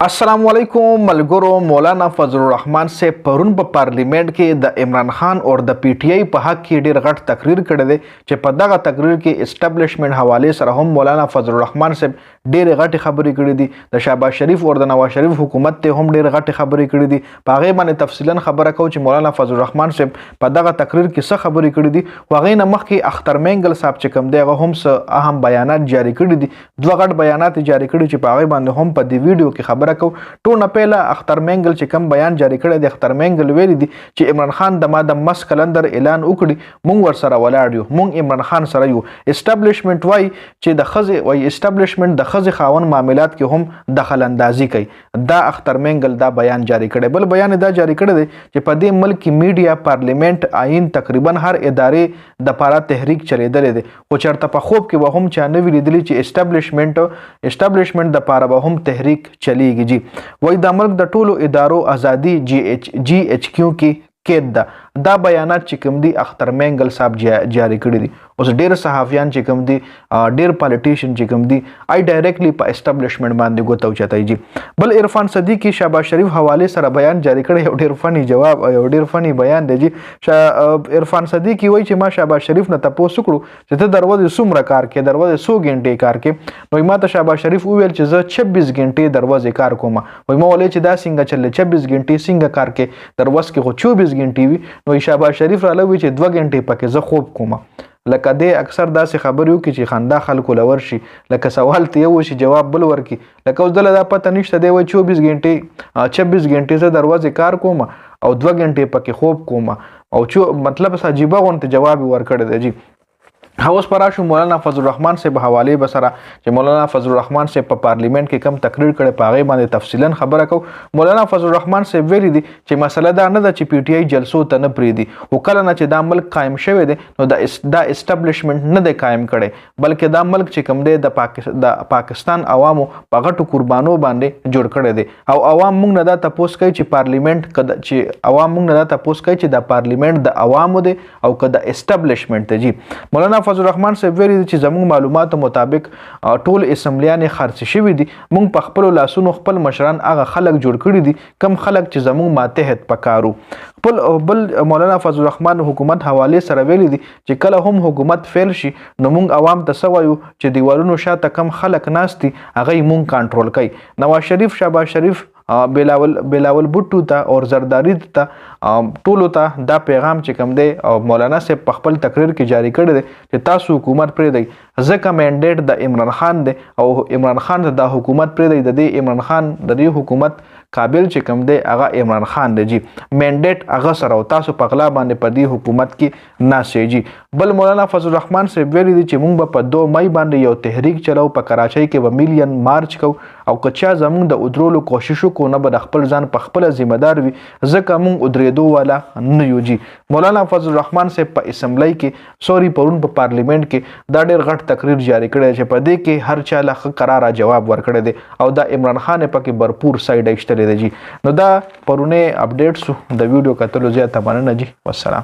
अस्सलाम वालेकुम मलगुरो मौलाना फजलुर रहमान से परुन په पार्लिमेंट کې د عمران خان او د پی ټی آی په حق کې ډیر غټ تقریر کړی دی چې په دغه تقریر کې اسټابلیشمنت حواله سره هم مولانا فضلور رحمان صاحب ډیر غټ خبرې کړې دي د شهباز شریف او د نواز شریف حکومت ته هم ډیر غټ خبرې کړې دي په هغه باندې تفصیلا خبره کو چې مولانا فضلور رحمان صاحب په دغه تقریر کې څه خبرې کړې دي واغې نه مخکې اختر مینګل صاحب چې کوم دی هغه هم څه اهم بیانات جاری کړي دي دوه غټ بیانات جاری کړي چې په هغه باندې هم په دې ویډیو کې خبره کو ټول پهلا اختر مینګل چې کوم بیان جاری کړی دی اختر مینګل ویلي دي چې عمران خان د ماده مس کلندر اعلان وکړي مونږ ور سره ولاړ یو مونږ عمران خان سره یو اسټابلیشمنت وای چې د خزه وای اسټابلیشمنت د خزه خاون معاملات کې هم دخل اندازي کوي دا اختر مینګل دا بیان جاری کړی بل بیان دا جاری کړی دی چې په دې ملک میډیا پارلیمنت آئین تقریبا هر ادارې د پاره تحریک چلیدل دي خو چرته په خوب کې به هم چا نه ویلي چې اسټابلیشمنت د پاره به هم تحریک چلیږي جی وای د ملک د ټولو ادارو ازادي جی ایچ کیو کې قید ده دا بیانات چې کوم دي اختر مینګل صاحب جاری کړی دي اوس ډیر صحافیان چې کوم دي ډیر پالیټیشن چې کوم دي آی ډایرکټلی په اسټابلیشمنت باندې ګوتو چتای جی بل عرفان صدیقی شهباز شریف حواله سره بیان جاری کړی یو ډیر فنی جواب یو ډیر فنی بیان دی جی عرفان صدیقی وای چې ما شهباز شریف نه تاسو کړو چې ته دروازه څومره کار کې دروازه 100 غنټې کار کې نو ما ته شهباز شریف وویل چې زه 26 غنټې دروازه کار کوم وای ما ولې چې دا څنګه چل 26 غنټې څنګه کار کې دروازه کې خو 24 غنټې وي نو شهباز شریف را لوي چې 2 غنټې پکې زه خوب کوم لکه د اکثر داسې خبرې وکړي چې خندا خلکو لور شي لکه سوال ته یو شي جواب بل ورکي لکه اوس دله دا پته نشته دی وای 24 غنټې 26 غنټې زه دروازه کار کوم او 2 غنټې پکې خوب کوم او مطلب عجیبه غونته جواب ورکړی دی جی اوس پراشو مولانا فضل الرحمن صاحب حواله بسره چې مولانا فضل الرحمن صاحب په پارلیمنت کې کم تقریر کړي په هغه باندې تفصیلا خبره کو مولانا فضل الرحمن صاحب ویلي دي چې مسله دا نه ده چې پی ټی آی جلسو ته نه پریدي او کله نه چې دا ملک قائم شوی دی نو دا اسټابلیشمنت نه دی قائم کړي بلکې دا ملک چې کوم دی د پاکستان عوامو په غټو قربانو باندې جوړ کړي دي او عوام موږ نه دا تاسو کوي چې پارلیمنت کده چې عوام موږ نه دا تاسو کوي چې دا پارلیمنت د عوامو دی او کده اسټابلیشمنت دی مولانا فضل الرحمن صاحب ویلي چې زموږ معلوماتو مطابق ټول اسمبلیانې خرڅ شوي دي موږ په خپل لاسونو خپل مشران هغه خلک جوړ کړي دي کم خلک چې زموږ ماتحت پکارو بل مولانا فضل الرحمن حکومت حواله سره ویلي دي چې کله هم حکومت فیل شي نو موږ عوام ته سوایو چې دیوالونو شاته کم خلک ناستي هغه موږ کنټرول کوي نواز شریف شهباز شریف بلاول بوټو ته او زرداری ته ټولو ته دا پیغام چې کوم دی او مولانا صاحب په خپل تقریر کې جاری کړی دی چې تاسو حکومت پرې دی ځکه منډیټ د عمران خان دی او عمران خان د حکومت پرې دی د دې عمران خان د دې حکومت قابل چې کوم دی هغه عمران خان دی جی منډیټ هغه سره او تاسو په غلا باندې په دې حکومت کې ناسې جی بل مولانا فضل الرحمن صاحب ویلي دي چې موږ په 2 مئی باندې یو تحریک چلاو په کراچۍ کې به میلیون مارچ کو او کچا زموږ د ادرولو کوشش کو نه به خپل ځان په خپل ذمہ دار وي ځکه موږ ادریدو والا نه یو جی مولانا فضل الرحمن صاحب په اسمبلی کې پرون په پارلیمنت کې دا ډېر غټ تقریر جاری کړی چې په دې کې هر چا له قراره جواب ورکړی دی او دا عمران خان پکې भरपूर سایډ ایکسټری دی جی نو دا پرونه اپډیټ سو د ویډیو کتلو زیاته مننه جی والسلام